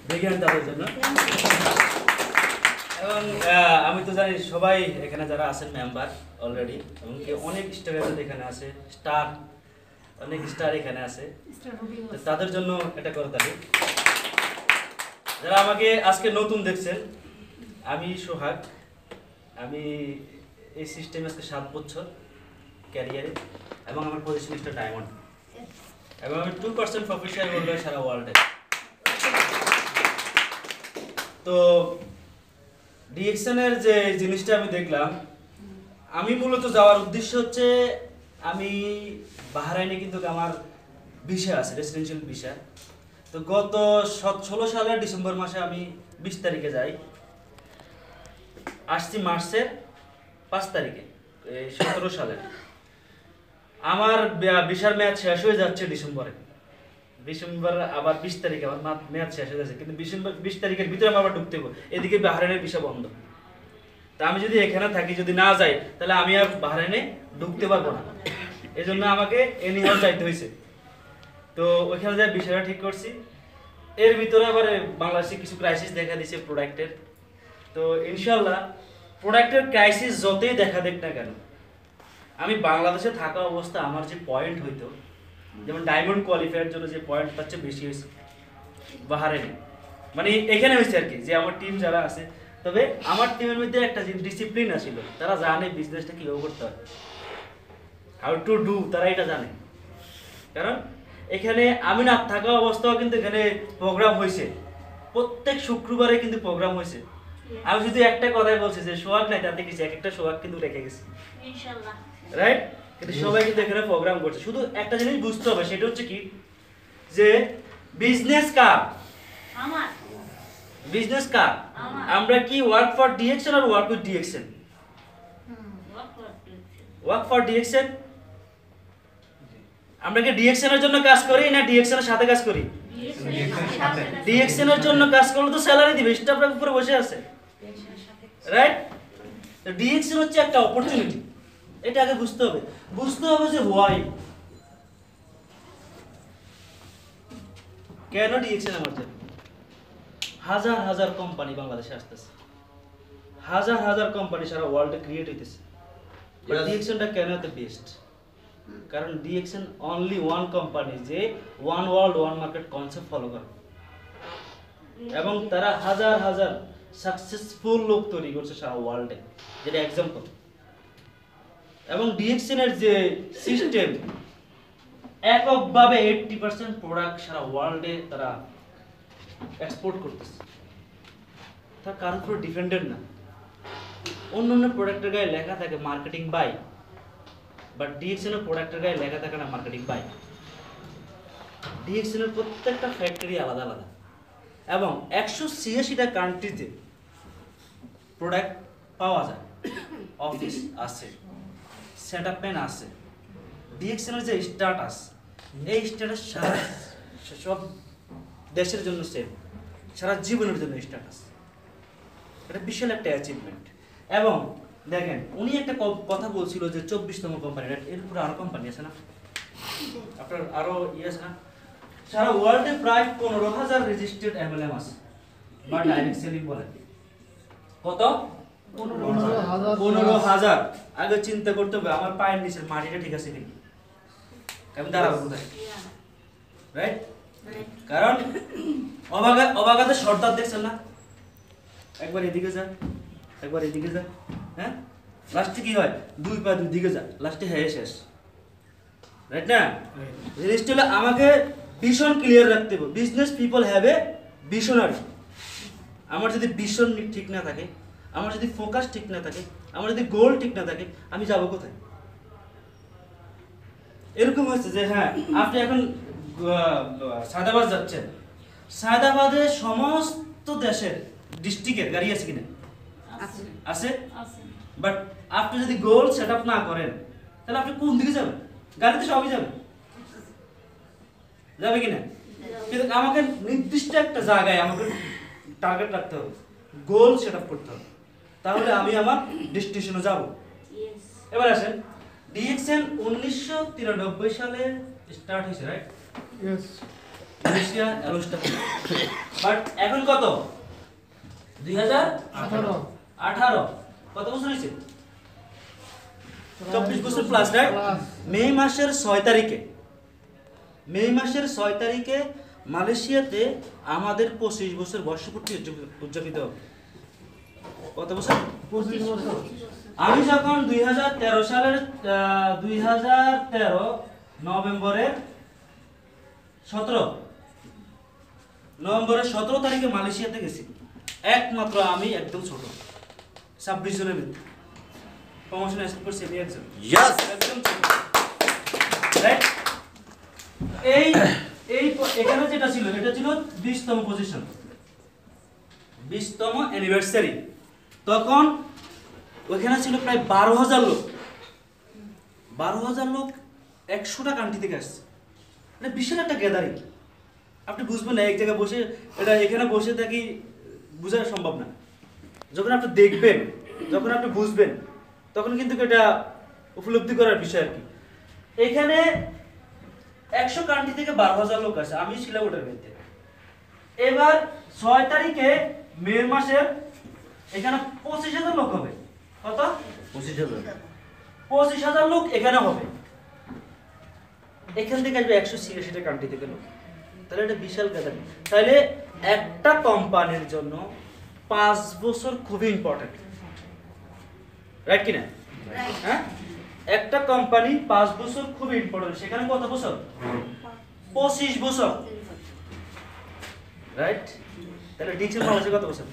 বিজ্ঞান তাদের জন্য। এবং আমি তো জানি সবাই এখানে যারা আছেন মেম্বার অলরেডি, এবং অনেক স্টার এখানে আছে, স্টার অনেক স্টার এখানে আছে, তাদের জন্য এটা করে থাকি। যারা আমাকে আজকে নতুন দেখছেন, আমি সোহাগ, আমি এই সিস্টেমে আজকে 7 বছর ক্যারিয়ারে, এবং আমার পজিশন একটা ডায়মন্ড, এবং আমি 2% প্রফেশনাল হোল্ডার সারা ওয়ার্ল্ডে। তো ডিএক্সএনের যে জিনিসটা আমি দেখলাম, আমি মূলত যাওয়ার উদ্দেশ্য হচ্ছে আমি বাহরাইনে কিন্তু আমার ভিসা আছে, রেসিডেন্সিয়াল ভিসা। তো গত 16 সালের ডিসেম্বর মাসে আমি 20 তারিখে যাই, আসছি মার্চের 5 তারিখে 17 সালে। আমার ভিসার মেয়াদ শেষ হয়ে যাচ্ছে ডিসেম্বর আবার 20 তারিখে আমার মেয়াদ শেষ হয়ে যাচ্ছে, কিন্তু ডিসেম্বর 20 তারিখের ভিতরে আমার আবার ঢুকতে হবে। এদিকে বাহরাইনের ভিসা বন্ধ। তা আমি যদি এখানে থাকি, যদি না যাই, তাহলে আমি আর বাহরাইনে ঢুকতে পারবো না। এই জন্য আমাকে এনিহাও যাইতে হয়েছে। তো ওইখানে যাই বিষয়টা ঠিক করছি। এর ভিতরে আবার বাংলাদেশে কিছু ক্রাইসিস দেখা দিচ্ছে প্রোডাক্টের। তো ইনশাল্লাহ প্রোডাক্টের ক্রাইসিস যতই দেখা দেখ না কেন, আমি বাংলাদেশে থাকা অবস্থা আমার যে পয়েন্ট হইতো, যেমন ডায়মন্ড কোয়ালিফায়ার জন্য যে পয়েন্ট তার চেয়ে বেশি হয়েছে বাহারাইনে, মানে এখানে হয়েছে আর কি, যে আমার টিম যারা আছে। তবে আমার টিমের মধ্যে একটা ডিসিপ্লিন আছিল, তারা জানে বিজনেসটা কীভাবে করতে হয়, হাউ টু ডু, তারা এটা জানে। কারণ এখানে আমি না থাকা অবস্থাও কিন্তু এখানে প্রোগ্রাম হয়েছে, প্রত্যেক শুক্রবারে কিন্তু প্রোগ্রাম হয়েছে। আমি শুধু একটা কথাই বলছি যে সোহাগ নাই, তাতে কিছু একটা সোহাগ কিন্তু রেখে গেছি, ইনশাআল্লাহ, রাইট? কিন্তু সবাই কিন্তু এখানে প্রোগ্রাম করছে। শুধু একটা জিনিস বুঝতে হবে, সেটা হচ্ছে কি, যে বিজনেস কার, আমার বিজনেস কার, আমরা কি ওয়ার্ক ফর ডিএক্সএন আর work with DXN? Work for DXN. আমরা কি ডিএক্সএন এর জন্য কাজ করি না ডিএক্সএন এর সাথে কাজ করি? ডিএক্সএন এর জন্য কাজ করলে তো স্যালারি দিবে, স্টাফরা উপরে বসে আছে, রাইট? তো ডিএক্সএন হচ্ছে একটা অপরচুনিটি, এটা আগে বুঝতে হবে। বুঝতে হবে যে হোয়াই, কেন ডিএক্সএন আমার জন্য। হাজার হাজার কোম্পানি বাংলাদেশে আসতেছে, হাজার হাজার কোম্পানি সারা ওয়ার্ল্ডে ক্রিয়েট হইতেছে, বাট ডিএক্সএনটা কেন এত বেস্ট? কারণ ডিএক্সএন অনলি ওয়ান কোম্পানি যে one world one market concept follow করে, এবং তারা হাজার হাজার সাকসেসফুল লোক তৈরি করছে সারা ওয়ার্ল্ডে, যেটা এক্সাম্পল। এবং ডিএক্সএন এর যে সিস্টেম, এককভাবে 80% প্রোডাক্ট সারা ওয়ার্ল্ডে তারা এক্সপোর্ট করতেছে, তারা কারোর উপর ডিপেন্ডেন্ট না। অন্য অন্য প্রোডাক্টের গায়ে লেখা থাকে মার্কেটিং বাই, বাট ডিএক্সএন এর প্রোডাক্টের গায়ে লেখা থাকে না মার্কেটিং বাই। ডিএক্সএন এর প্রত্যেকটা ফ্যাক্টরি আলাদা আলাদা, এবং 186টা কান্ট্রিতে প্রোডাক্ট পাওয়া যায়, অফিস আছে, সেটআপ প্যান আছে। ডিএক্সএন এর যে স্ট্যাটাস, এই স্ট্যাটাস সারা সব দেশের জন্য সেম, সারা জীবনের জন্য স্ট্যাটাস। এটা বিশাল একটা অ্যাচিভমেন্ট। এবং দেখেন, উনি একটা কথা বলছিল যে 24তম কোম্পানি, এর উপরে আরো কোম্পানি আছে না, আপনার আরো ইয়ে আছে না? সারা ওয়ার্ল্ডে প্রায় 15,000 রেজিস্টার্ড এমএলএম আছে, বা ডাইরেক্ট সেলিং বলে। কত? 15,000। আগে চিন্তা করতে হবে আমার পায়ের নিচের মাটিটা ঠিক আছে নাকি, আমি দাঁড়াবো কোথায়, রাইট? কারণ অবাগাতে সর্দার দেখছেন না, একবার এদিকে যা, একবার এদিকে যা, হ্যাঁ, লাস্টে কি হয়, দুই পা দুই দিকে যা, লাস্টে হ্যাঁ শেষ, রাইট না? জিনিসটা হলো আমাকে ভিশন ক্লিয়ার রাখতে হবে। Business people have a visionary. আমার যদি ভিশন ঠিক না থাকে, আমার যদি ফোকাস ঠিক না থাকে, আমার যদি গোল ঠিক না থাকে, আমি যাবো কোথায়? এরকম হচ্ছে যে হ্যাঁ, আপনি এখন সায়দাবাদ যাচ্ছেন, সায়দাবাদে সমস্ত দেশের ডিস্ট্রিক্টের গাড়ি আছে কিনা? আছে। বাট আপনি যদি গোল সেট আপ না করেন, তাহলে আপনি কোন দিকে যাবেন? গাড়িতে সবই যাবে, যাবে কিনা? কিন্তু আমাকে নির্দিষ্ট একটা জায়গায় আমাকে টার্গেট রাখতে হবে, গোল সেট আপ করতে হবে, তাহলে আমি আমার ডেস্টিনেশনে যাব। এবার আসেন, ডিএক্সএন 1993 সালে স্টার্ট হয়েছে, রাইট? মালয়েশিয়া অ্যালোস্টার। বাট এখন কত? 2018 কত বছর হয়েছে? 24 বছর প্লাস, রাইট? মে মাসের 6 তারিখে মালয়েশিয়াতে আমাদের 25 বছর বর্ষপূর্তি উদযাপিত হবে। কত বছর? 25 বছর। আমি যখন 2013 সালের 2013 নভেম্বরের 17 তারিখে মালয়েশিয়াতে গেছি। একমাত্র আমি একদম ছোট, 26 জনের মধ্যে প্রমোশন অ্যাকসেপ্ট করছি আমি একজন। यस একদম ছোট, রাইট? এই এখানে যেটা ছিল এটা ছিল 20তম পজিশন, 20তম অ্যানিভার্সারি। তখন ওখানে ছিল প্রায় 12,000 লোক। 12,000 লোক 100টা কান্ট্রি থেকে আসছে। এটা বিশাল একটা গ্যাদারিং। আপনি বুঝবেন না এক জায়গায় বসে, এটা এখানে বসে থাকি বোঝা সম্ভব না। যখন আপনি দেখবেন, যখন আপনি বুঝবেন, তখন কিন্তু এটা উপলব্ধি করার বিষয় আর কি। এখানে 100 কান্ট্রি থেকে 12,000 লোক আসে, আমি ছিলাম ওটার মধ্যে। এবার 6 তারিখে মে মাসের এখানে 25,000 লোক হবে। কত? 25,000 লোক এখানে হবে। এখান থেকে আসবে 186টা কান্ট্রি থেকে লোক। তাহলে এটা বিশাল গ্যাদারিং। তাহলে একটা কোম্পানির জন্য 5 বছর খুবই ইম্পর্টেন্ট, রাইট কিনা? হ্যাঁ, একটা কোম্পানি 5 বছর খুবই ইম্পর্টেন্ট। সেখানে কত বছর? 25 বছর, রাইট? তাহলে ডিএক্সএন বাংলাদেশে কত বছর?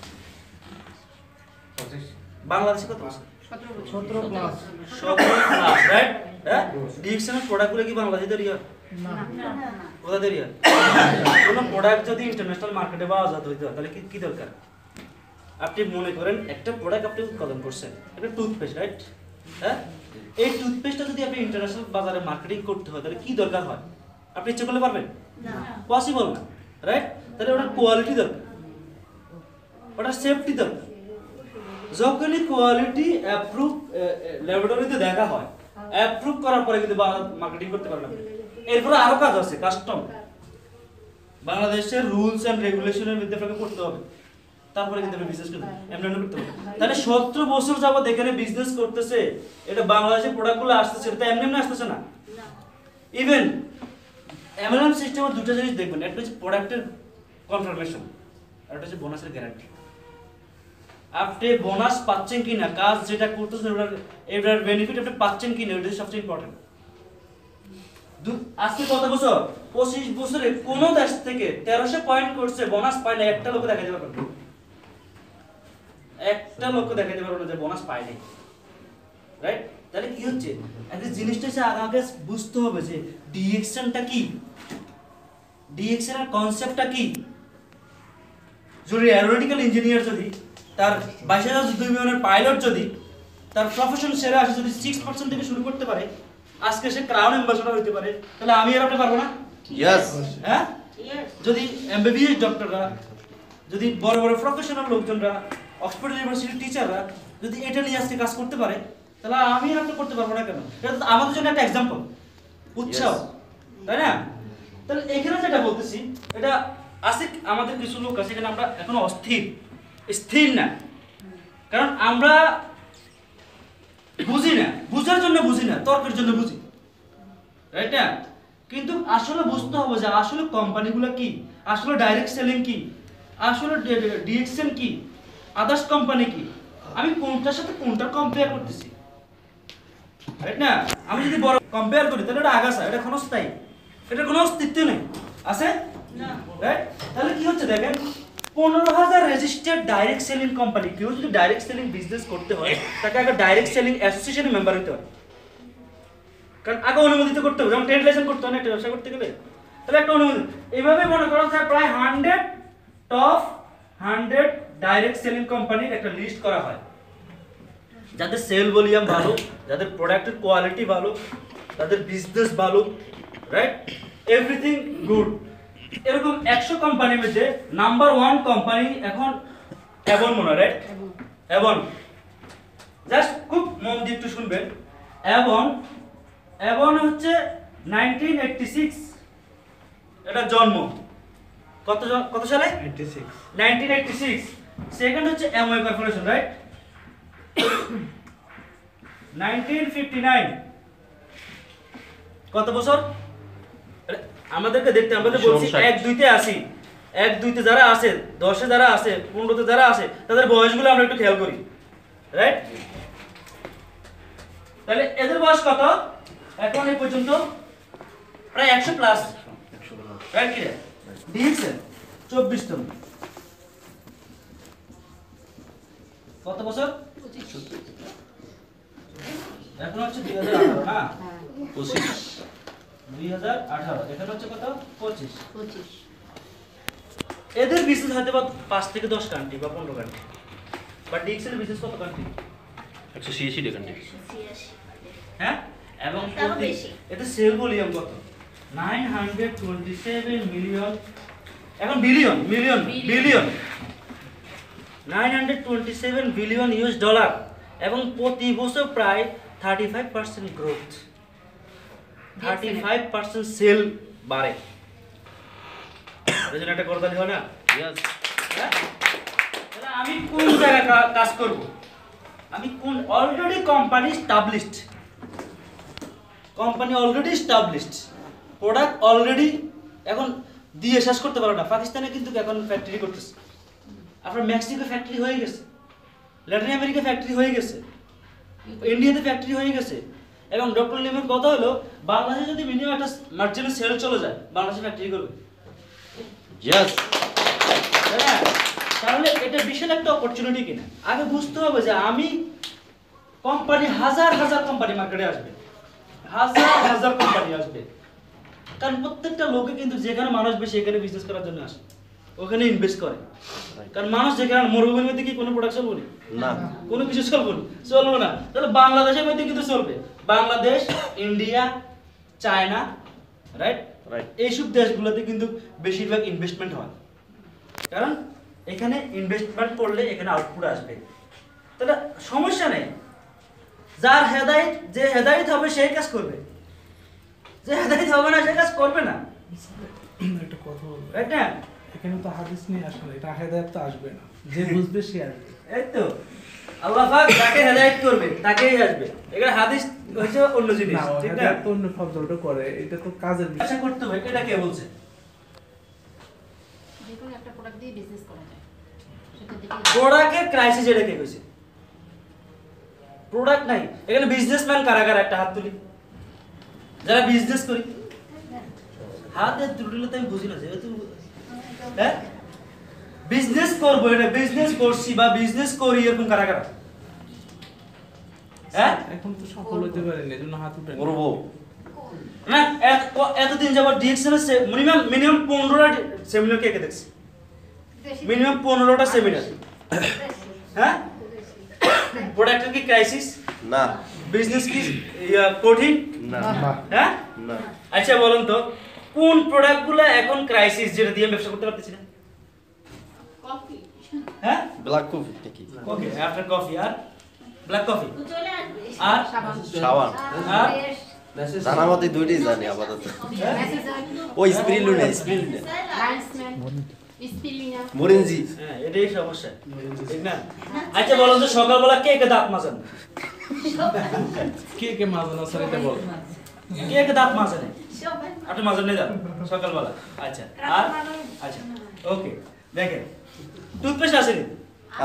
বাংলাদেশে কত বছর? 17 প্লাস, রাইট? হ্যাঁ, ডিএক্সএন এর প্রোডাক্টগুলো কি বাংলাদেশে তৈরি হয়? কোথা তৈরি হয়? কোনো প্রোডাক্ট যদি ইন্টারন্যাশনাল মার্কেটে বাজার হইতে হয় তাহলে কি দরকার? আপনি মনে করেন একটা প্রোডাক্ট আপনি উৎপাদন করছেন, একটা টুথপেস্ট, রাইট? হ্যাঁ, এই টুথপেস্টটা যদি আপনি ইন্টারন্যাশনাল বাজারে মার্কেটিং করতে হয় তাহলে কি দরকার হয়? আপনি ইচ্ছে করলে পারবেন? না, পসিবল না, রাইট? তাহলে ওটার কোয়ালিটি দরকার, ওটার সেফটি দরকার। যখনই কোয়ালিটি অ্যাপ্রুভ ল্যাবরেটরিতে দেখা হয়, অ্যাপ্রুভ করার পরে কিন্তু মার্কেটিং করতে পারবেন আপনি। এরপরে আরো কাজ আছে, কাস্টম। বাংলাদেশের রুলস এন্ড রেগুলেশনের মধ্যে আপনাকে করতে হবে, তারপরে কিন্তু আপনি বিজনেস করতে করতে হবে। তাহলে 17 বছর যাবত এখানে বিজনেস করতেছে, এটা বাংলাদেশের প্রোডাক্টগুলো আসতেছে, এটা এমনি আসতেছে না। ইভেন এমএলএম সিস্টেমের দুটো জিনিস দেখবেন, একটা হচ্ছে প্রোডাক্টের কনফার্মেশন, আর একটা হচ্ছে বোনাসের গ্যারান্টি। আপনি বোনাস পাচ্ছেন কিনা, কাজ যেটা করতেছেন এটার বেনিফিট আপনি পাচ্ছেন কিনা, এটা সবচেয়ে ইম্পর্টেন্ট। আজকে কত বছর? 25 বছরে কোন দেশ থেকে 1300 পয়েন্ট করছে, বোনাস পায় না, একটা লোক দেখাতে পারবে না। একটা লোক দেখাতে পারবে না যে বোনাস পায়নি, রাইট? তাহলে কি হচ্ছে, একটা জিনিসটা হচ্ছে আগে বুঝতে হবে যে ডিএক্সএনটা কি, ডিএক্সএন এর কনসেপ্টটা কি। যদি এরোনটিক্যাল ইঞ্জিনিয়ার যদি তার 22,000 যুদ্ধ বিমানের পাইলট যদি তার প্রফেশন সেরা আসে, যদি 6% থেকে শুরু করতে পারে, আজকে সে ক্রাউন অ্যাম্বাসেডর হতে পারে, তাহলে আমি আর আপনি পারবো না? यस হ্যাঁ, যদি এমবিবিএস ডক্টররা, যদি বড় বড় প্রফেশনাল লোকজনরা, অক্সফোর্ড ইউনিভার্সিটির টিচাররা যদি এটা নিয়ে আজকে কাজ করতে পারে, তাহলে আমি আর আপনি করতে পারবো না কেন? এটা তো আমাদের জন্য একটা এক্সাম্পল, উৎসাহ, তাই না? তাহলে এখানে যেটা বলতেছি, এটা আছে আমাদের কিছু লোক আছে এখানে আমরা এখনো স্থির না, কারণ আমরা বুঝি না, বুঝার জন্য বুঝি না, তর্কের জন্য বুঝি, রাইট না? কিন্তু আসলে বুঝতে হবে যে আসলে কোম্পানিগুলো কি, আসলে ডাইরেক্ট সেলিং কি, আসলে ডিএক্সএন কি, আদার্স কোম্পানি কি, আমি কোনটার সাথে কোনটা কম্পেয়ার করতেছি, রাইট না? আমি যদি বড় কম্পেয়ার করি তাহলে এটা আগাছা, এটা ক্ষণস্থায়ী, এটা কোনো অস্তিত্ব নেই, আছে না, রাইট? তাহলে কি হচ্ছে দেখেন, 15,000 রেজিস্টার্ড ডাইরেক্ট সেলিং কোম্পানি। কেউ যদি ডাইরেক্ট সেলিং বিজনেস করতে হয় তাকে আগে ডাইরেক্ট সেলিং অ্যাসোসিয়েশনের মেম্বার হতে হয়, কারণ আগে অনুমোদিত করতে হবে, যেমন ট্রেড লাইসেন্স করতে হয় না একটা ব্যবসা করতে গেলে, তাহলে একটা অনুমোদিত। এইভাবে মনে করেন স্যার প্রায় 100 টপ 100 ডাইরেক্ট সেলিং কোম্পানির একটা লিস্ট করা হয়, যাদের সেল ভলিউম ভালো, যাদের প্রোডাক্টের কোয়ালিটি ভালো, তাদের বিজনেস ভালো, রাইট? Everything good. এরকম 100 কোম্পানির মধ্যে নাম্বার 1 কোম্পানি এখন অ্যাভন মনে হয়, রাইট? অ্যাভন, জাস্ট খুব মন দিয়ে একটু শুনবেন। অ্যাভন হচ্ছে 1986 এটা জন্ম, কত সালে 1986 সেকেন্ড হচ্ছে অ্যামওয়ে কর্পোরেশন রাইট 1959 কত বছর আমাদেরকে দেখতে আমাদের বলছি 1 2 তে আসি 1 2 তে যারা আছে 10 এ যারা আছে 15 তে যারা আছে তাদের বয়সগুলো আমরা একটু খেয়াল করি রাইট তাহলে এদের বয়স কত এখন এই পর্যন্ত প্রায় 100 প্লাস 100 রাইট কি ডিএক্সএল 24 তম কত বছর 25 এখন হচ্ছে 2018 না 25 2018 এখানে হচ্ছে কত 25 এদের বিজনেস হয়তো বা 5 থেকে 10 কান্ট্রি বা 15 কান্ট্রি বাট ডিএক্সএল বিজনেস কত কান্ট্রি 186 কান্ট্রি হ্যাঁ এবং এটা সেল ভলিউম কত 927 মিলিয়ন এখন billion billion 927 billion US dollar এবং প্রতি বছর প্রায় 35% গ্রোথ 35% সেল বাড়ে বুঝলেন এটা করতে হয় না यस তাহলে আমি কোন জায়গায় কাজ করব আমি কোন already company established product already এখন দিয়ে শেষ করতে পারো না পাকিস্তানে কিন্তু এখন ফ্যাক্টরি করতেছে আপনার মেক্সিকো ফ্যাক্টরি হয়ে গেছে ল্যাটিন আমেরিকা ফ্যাক্টরি হয়ে গেছে ইন্ডিয়াতে ফ্যাক্টরি হয়ে গেছে এবং ডক্টর লিমের কথা হলো বাংলাদেশে যদি মিনিমাম একটা মার্চেন্ট সেল চলে যায় বাংলাদেশে ফ্যাক্টরি করবে यस তাহলে এটা বিশাল একটা অপরচুনিটি কিনা আগে বুঝতে হবে যে আমি কোম্পানি হাজার কোম্পানি মার্কেটে আসবে হাজার কোম্পানি আসবে কারণ প্রত্যেকটা লোকে কিন্তু যেখানে মানুষ বেশি সেখানে বিজনেস করার জন্য আসে ওখানে ইনভেস্ট করে কারণ মানুষ যেখানে মরুভূমির মধ্যে কি কোনো প্রোডাক্ট চলবে না কোনো কিছু চলবে না তাহলে বাংলাদেশের মধ্যে কিন্তু চলবে বাংলাদেশ ইন্ডিয়া চায়না রাইট এইসব দেশগুলোতে কিন্তু বেশিরভাগ ইনভেস্টমেন্ট হয় কারণ এখানে ইনভেস্টমেন্ট করলে এখানে আউটপুট আসবে তাহলে সমস্যা নেই যার হেদায়েত হবে সেই কাজ করবে যে হেদায়েত হবে না সেই কাজ করবে না একটা কথা বলবো রাইট না এখানে তো হাদিস নিয়ে আসলে এটা হেদায়েত তো আসবে না যে বুঝবে সে আসবে এই তো আল্লাহ পাক যাকে হেদায়েত করবে তাকেই আসবে এখানে হাদিস হচ্ছে অন্য জিনিস ঠিক না তো অন্য শব্দটা করে এটা তো কাজের বিষয় করতে হবে এটা কে বলছে যে কোনো একটা প্রোডাক্ট দিয়ে বিজনেস করা যায় সেটা দেখে প্রোডাক্টের ক্রাইসিস এটা কে কইছে প্রোডাক্ট নাই এখানে বিজনেসম্যান কারা একটা হাত তুলি যারা বিজনেস করি হাতে তুললে তো আমি বুঝি না যেহেতু হ্যাঁ বিজনেস করবো এটা বিজনেস করছি বা বিজনেস করি এরকম কারা হ্যাঁ এখন তো সফল হতে পারেন এজন্য হাত উঠে করবো না এতদিন যাবত ডিএক্সএল এর মিনিমাম 15টা সেমিনার কে দেখছি মিনিমাম 15টা সেমিনার হ্যাঁ প্রোডাক্টের কি ক্রাইসিস না বিজনেস কি কঠিন না হ্যাঁ না আচ্ছা বলুন তো কোন প্রোডাক্টগুলো এখন ক্রাইসিস যেটা দিয়ে ব্যবসা করতে পারতেছি না কফি হ্যাঁ ব্ল্যাক কফি নাকি ওকে আফটার কফি আর ব্ল্যাক কফি চলে আসবে আর সাবান আর জানা মতে দুইটাই জানি আপাতত মেসেজ ওই স্প্রিলুনে লাইন্সম্যান স্পিলিনা মরিনজি হ্যাঁ এটাই সমস্যা ঠিক না আচ্ছা বলুন তো সকালবেলা কে দাঁত মাজেন কে মাঝে না স্যার এটা বল কে দাঁত মাজেন আপনি মাজেন নেই দাঁত সকালবেলা আচ্ছা আর আচ্ছা ওকে দেখেন টুথপেস্ট আসেনি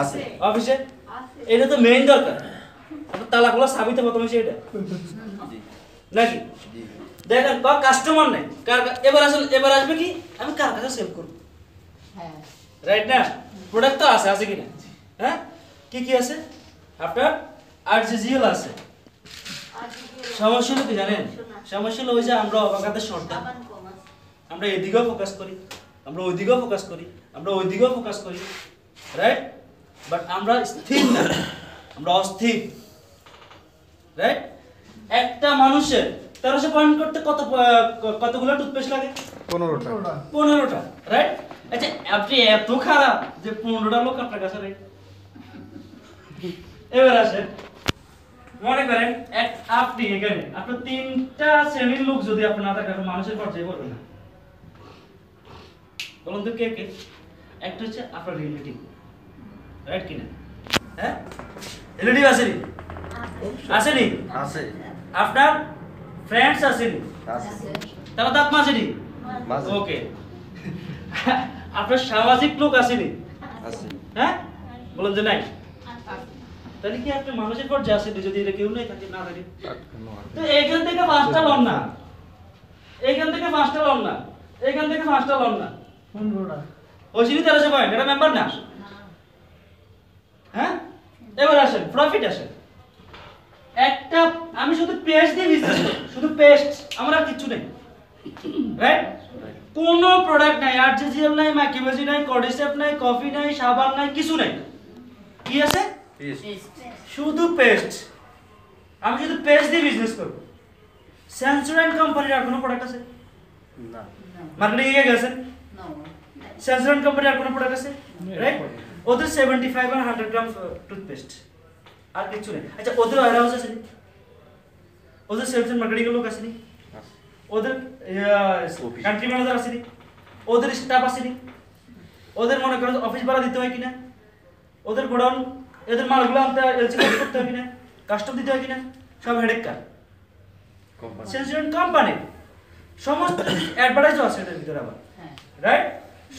আছে অফিসে এটা তো মেইন দরকার আপনার তালাগুলো সাবিতে প্রথমে হচ্ছে এটা নাকি দেখেন কাস্টমার নেই এবার আসবে কি আমি কার কাছে সেল করব হ্যাঁ রাইট না প্রোডাক্ট তো আছে কি না হ্যাঁ কি আছে আপনার আরজিজিএল আছে সমস্যা হলো কি জানেন সমস্যা হলো ওই যে আমরা অবাকাতে সর্দার আমরা এদিকেও ফোকাস করি আমরা ওইদিকেও ফোকাস করি আমরা ওইদিকেও ফোকাস করি রাইট বাট আমরা স্থির না আমরা অস্থির রাইট একটা মানুষের 1300 পয়েন্ট করতে কতগুলো টুথপেস্ট লাগে 15টা রাইট আচ্ছা আপনি এত খারাপ যে 15টা লোক আপনার কাছে রাইট এবার আসেন মনে করেন আপনি এখানে আপনার 3টা শ্রেণীর লোক যদি আপনার না থাকে মানুষের পর্যায়ে করবেন না বলুন তো কে কে? একটা হচ্ছে আপনার রিলেটিভ, রাইট কিনা? হ্যাঁ, রিলেটিভ আসেনি? আসেনি? আছে আপনার ফ্রেন্ডস আসেনি? আছে তারা দাঁত মাজেনি? মাঝে ওকে। আপনার সামাজিক লোক আসেনি? আছে হ্যাঁ, বলুন যে নাই। তাহলে কি আপনি মানুষের পর যা আসেনি, যদি এটা কেউ নেই থাকে না থাকে? তো এইখান থেকে 5টা লন না, এইখান থেকে 5টা লন না, এইখান থেকে 5টা লন না, 15টা ওইখানে 1300 পয়েন্ট, এটা মেম্বার না? হ্যাঁ, এবার আসেন প্রফিট আসেন। একটা আমি শুধু পেস্ট দিয়ে বিজনেস করি, শুধু পেস্ট, আমার আর কিছু নেই, রাইট? কোনো প্রোডাক্ট নাই, আরজিজিএল নাই, ম্যাকিবাজি নাই, কর্ডিসেপ নাই, কফি নাই, সাবান নাই, কিছু নাই। কি আছে? শুধু পেস্ট। আমি শুধু পেস্ট দিয়ে বিজনেস করব। সেন্সোডাইন কোম্পানির আর কোনো প্রোডাক্ট আছে? না মার্কেটিং এ গেছেন? সেন্সোডাইন কোম্পানির আর কোনো প্রোডাক্ট আছে? রাইট? ওদের 75 আর 100 গ্রাম টুথপেস্ট, আর কিছু নেই। আচ্ছা, ওদের ওয়্যার হাউস আছে নি? ওদের সেলস এন্ড মার্কেটিং এর লোক আছে নি? ওদের কান্ট্রি ম্যানেজার আছে নি? ওদের স্টাফ আছে নি? ওদের মনে করেন অফিস ভাড়া দিতে হয় কিনা? ওদের গোডাউন, এদের মালগুলো আনতে এলসি করতে হয় কিনা? কাস্টম দিতে হয় কিনা? সব হেডেক কার? Company Sensodyne company. সমস্ত অ্যাডভার্টাইজও আছে এটার ভিতরে আবার, রাইট?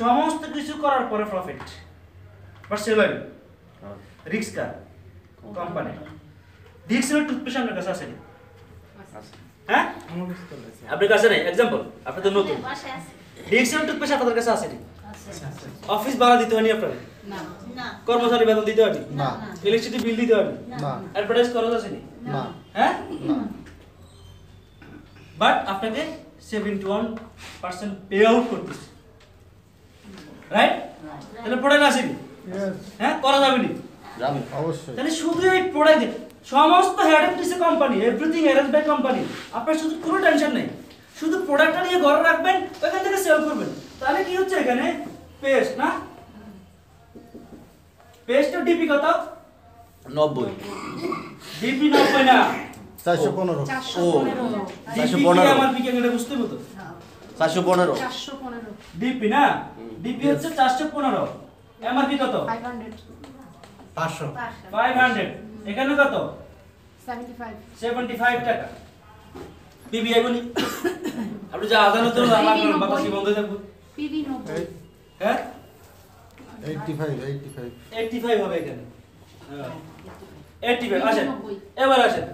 সমস্ত কিছু করার পরে প্রফিট বাট সেল হয় রিস্ক কার? কোম্পানি। ডিএক্সএল টুথপেস্ট আপনার কাছে আছে নি? আছে হ্যাঁ, আমার কাছে তো আছে। আপনার কাছে নেই। এক্সাম্পল, আপনি তো নতুন। ডিএক্সএল টুথপেস্ট আপনাদের কাছে আছে নি? অফিস ভাড়া দিতে হয়নি আপনাদের? না কর্মচারী বেতন দিতে হয়নি? না ইলেকট্রিসিটি বিল দিতে হয়নি? না অ্যাডভার্টাইজ খরচ আছে নি? না হ্যাঁ, না বাট আপনাকে 71% পে আউট করতেছে, রাইট? তাহলে প্রোডাক্ট আসেনি? Yes, হ্যাঁ, করা যাবে নি? যাবে অবশ্যই তাহলে শুধু এই প্রোডাক্ট সমস্ত হেডেক দিছে company, everything arrange by company. আপনার শুধু কোনো টেনশন নেই, শুধু প্রোডাক্টটা নিয়ে ঘরে রাখবেন, ওখান থেকে সেল করবেন। তাহলে কি হচ্ছে এখানে? পেস্ট না, পেস্টের ডিপি কত? 90 ডিপি 90 না, 415 ডিপি কি 415 আমার পিকে এটা বুঝতে হতো। 415 415 ডিপি না, ডিপি হচ্ছে 415, এমআরপি কত? 500 500 500, এখানে কত? 75 75 টাকা। পিবি আইবনি? আপনি যা আদালত তো আমার বাতাসি বন্ধ থাকবে। পিবি 90 হ্যাঁ, 85 85 হবে এখানে। হ্যাঁ, 85 আসেন। এবার আসেন,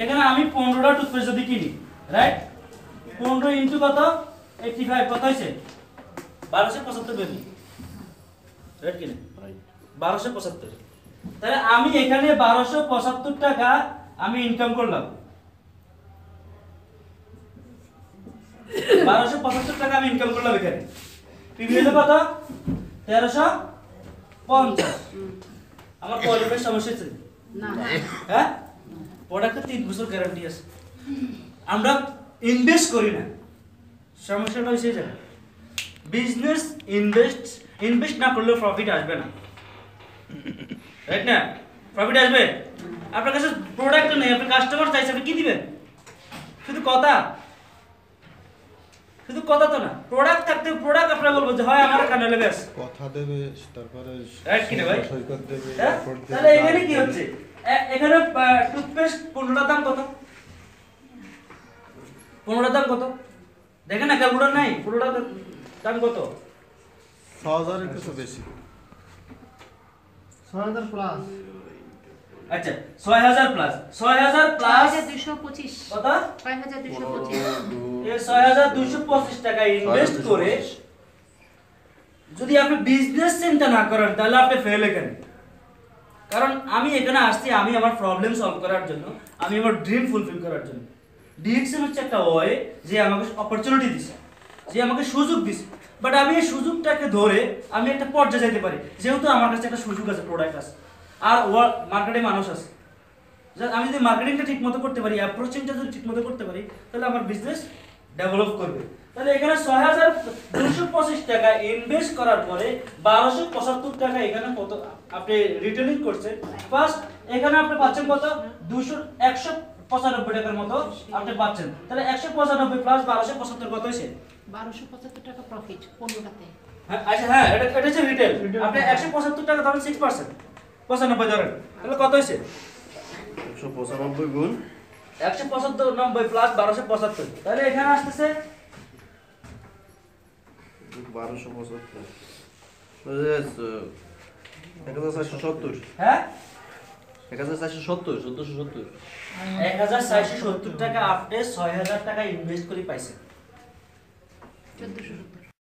এখানে আমি 15টা টুথপেস্ট যদি কিনি, রাইট? 15 ইনটু কত? 85 কত হইছে? 1275 বেবি, রাইট কিনা? 1275। তাহলে আমি এখানে 1275 টাকা আমি ইনকাম করলাম। 1275 টাকা আমি ইনকাম করলাম এখানে। পিবি হলো কত? 1350। আমার কোয়ালিটির সমস্যা আছে? না হ্যাঁ, প্রোডাক্টে 3 বছর গ্যারান্টি আছে। আমরা ইনভেস্ট করি না, সমস্যাটা হইছে যে বিজনেস ইনভেস্ট না করলে প্রফিট আসবে না, রাইট না? প্রফিট আসবে? আপনার কাছে প্রোডাক্ট নেই, আপনার কাস্টমার চাইছে, আপনি কি দিবেন? শুধু কথা, শুধু কথা তো না, প্রোডাক্ট থাকতে প্রোডাক্ট আপনারা বলবো যে হয় আমার কানে লেগে আছে, কথা দেবে তারপরে রাইট কিনা ভাই? সৈকত দেবে হ্যাঁ? রিপোর্ট দেবে, তাহলে এখানে কি হচ্ছে? এখানে টুথপেস্ট 15টার দাম কত? 15টার দাম কত? দেখেন না, ক্যালকুলেটর নাই, 15টার দাম কত? 6000 এর কিছু বেশি 6000 প্লাস আচ্ছা, 6000 প্লাস 6000 প্লাস 6225 কত? 6225 এই 6225 টাকা ইনভেস্ট করে যদি আপনি বিজনেস চিন্তা না করেন তাহলে আপনি ফেল এখানে। কারণ আমি এখানে আসছি আমি আমার প্রবলেম সলভ করার জন্য, আমি আমার ড্রিম ফুলফিল করার জন্য। ডিএক্সএল হচ্ছে একটা ওয়ে যে আমাকে অপরচুনিটি দিছে, যে আমাকে সুযোগ দিছে, বাট আমি এই সুযোগটাকে ধরে আমি একটা পর্যায়ে যেতে পারি, যেহেতু আমার কাছে একটা সুযোগ আছে, প্রোডাক্ট আছে, আর মার্কেটে মানুষ আছে। আমি যদি মার্কেটিংটা ঠিক মতো করতে পারি, অ্যাপ্রোচিংটা যদি ঠিক মতো করতে পারি, তাহলে আমার বিজনেস ডেভেলপ করবে। তাহলে এখানে 6225 টাকা ইনভেস্ট করার পরে 1275 টাকা এখানে কত আপনি রিটার্নিং করছেন। ফার্স্ট এখানে আপনি পাচ্ছেন কত? 195 টাকার মতো আপনি পাচ্ছেন। তাহলে 195 প্লাস 1275 কত হইছে? 1275 টাকা প্রফিট 15টাতে। হ্যাঁ আচ্ছা হ্যাঁ এটা হচ্ছে রিটেল আপনি 175 টাকা ধরেন 6% 95 ধরেন তাহলে কত হয়েছে 195 গুণ 195 প্লাস 1275 তাহলে এখানে আসতেছে 1275 1470 হ্যাঁ 1470 1470 1470 টাকা আপনি 6000 টাকা ইনভেস্ট করে পাইছেন 1470